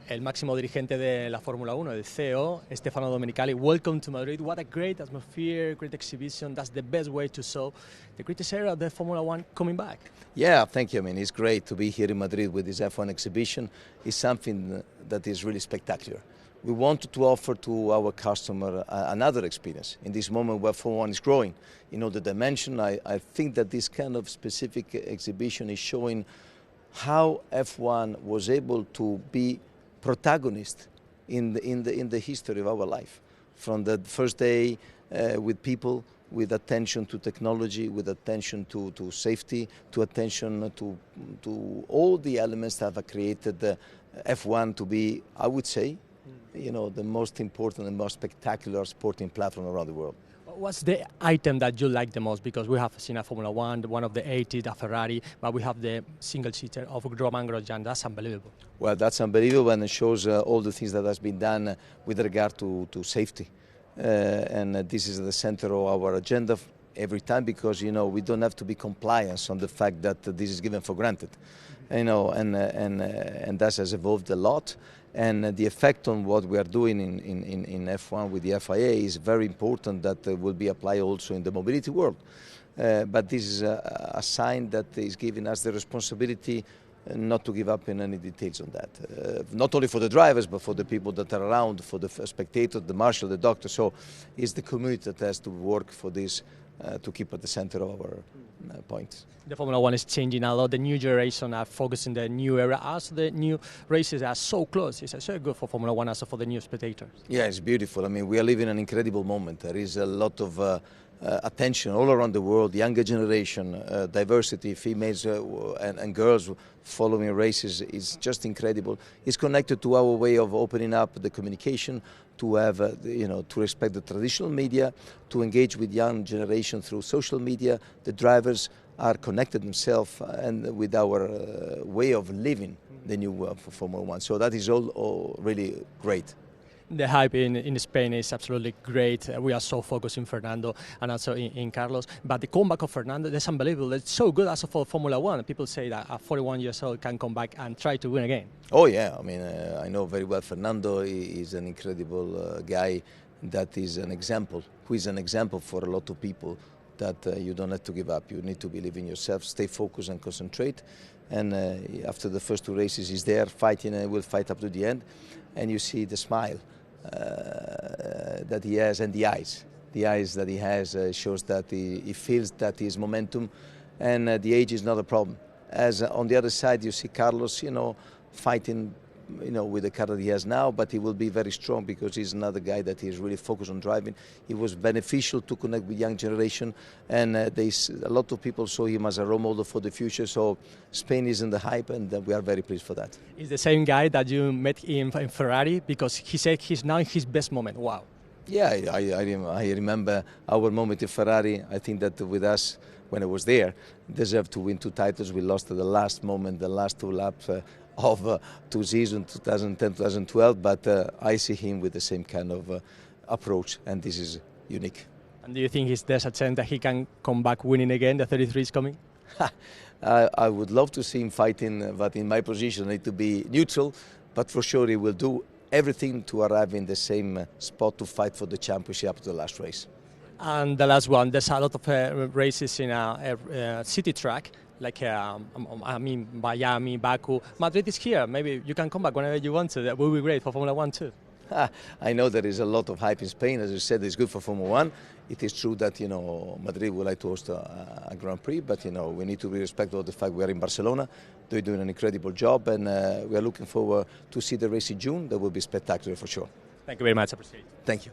el máximo dirigente de la Fórmula 1, el CEO, Stefano Domenicali. Welcome to Madrid. What a great atmosphere, great exhibition. That's the best way to show the greatest era of the Formula 1 coming back. Yeah, thank you. I mean, it's great to be here in Madrid with this F1 exhibition. It's something that is really spectacular. We wanted to offer to our customer another experience in this moment where Formula 1 is growing. In other dimension, I think that this kind of specific exhibition is showing how F1 was able to be protagonist in the history of our life. From the first day with people, with attention to technology, with attention to safety, to attention to all the elements that have created F1 to be, I would say, the most important and most spectacular sporting platform around the world. What's the item that you like the most? Because we have seen a Formula 1, one of the 80s, a Ferrari, but we have the single-seater of Romain Grosjean. That's unbelievable. Well, that's unbelievable, and it shows all the things that has been done with regard to safety. And this is the center of our agenda every time, because we don't have to be compliant on the fact that this is given for granted. And that has evolved a lot. And the effect on what we are doing in F1 with the FIA is very important, that will be applied also in the mobility world. But this is a sign that is giving us the responsibility not to give up in any details on that. Not only for the drivers, but for the people that are around, for the spectators, the marshal, the doctor. So it's the community that has to work for this to keep at the center of our points. The Formula 1 is changing a lot. The new generation are focusing the new era. Also, the new races are so close. It's so good for Formula 1, also for the new spectators. Yeah, it's beautiful. I mean, we are living an incredible moment. There is a lot of attention all around the world, younger generation, diversity, females and girls following races is just incredible. It's connected to our way of opening up the communication, to have, to respect the traditional media, to engage with young generation through social media. The drivers are connected themselves and with our way of living the new world for Formula 1. So that is all really great. The hype in Spain is absolutely great. We are so focused in Fernando and also in Carlos. But the comeback of Fernando, that's unbelievable. It's so good also for Formula 1. People say that a 41 years old can come back and try to win again. Oh, yeah. I mean, I know very well Fernando is an incredible guy that is an example, who is an example for a lot of people that you don't have to give up. You need to believe in yourself, stay focused and concentrate. And after the first two races, he's there fighting and will fight up to the end. And you see the smile that he has, and the eyes that he has shows that he feels that his momentum, and the age is not a problem. As on the other side, you see Carlos, fighting, with the car that he has now, but he will be very strong because he's another guy that is really focused on driving. He was beneficial to connect with young generation, and a lot of people saw him as a role model for the future. So Spain is in the hype, and we are very pleased for that. He's the same guy that you met in Ferrari, because he said he's now in his best moment. Wow. Yeah, I remember our moment in Ferrari. I think that with us, when I was there, deserved to win 2 titles. We lost at the last moment, the last 2 laps of 2 seasons, 2010-2012, but I see him with the same kind of approach, and this is unique. And do you think there's a chance that he can come back winning again? The 33 is coming? I would love to see him fighting, but in my position I need to be neutral, but for sure he will do everything to arrive in the same spot to fight for the championship up to the last race. And the last one, there's a lot of races in a city track, like Miami, Baku. Madrid is here. Maybe you can come back whenever you want to. That will be great for Formula 1 too. I know there is a lot of hype in Spain. As you said, it's good for Formula 1. It is true that Madrid would like to host a Grand Prix, but we need to be respectful of the fact we are in Barcelona. They're doing an incredible job, and we are looking forward to see the race in June. That will be spectacular for sure. Thank you very much. I appreciate it. Thank you.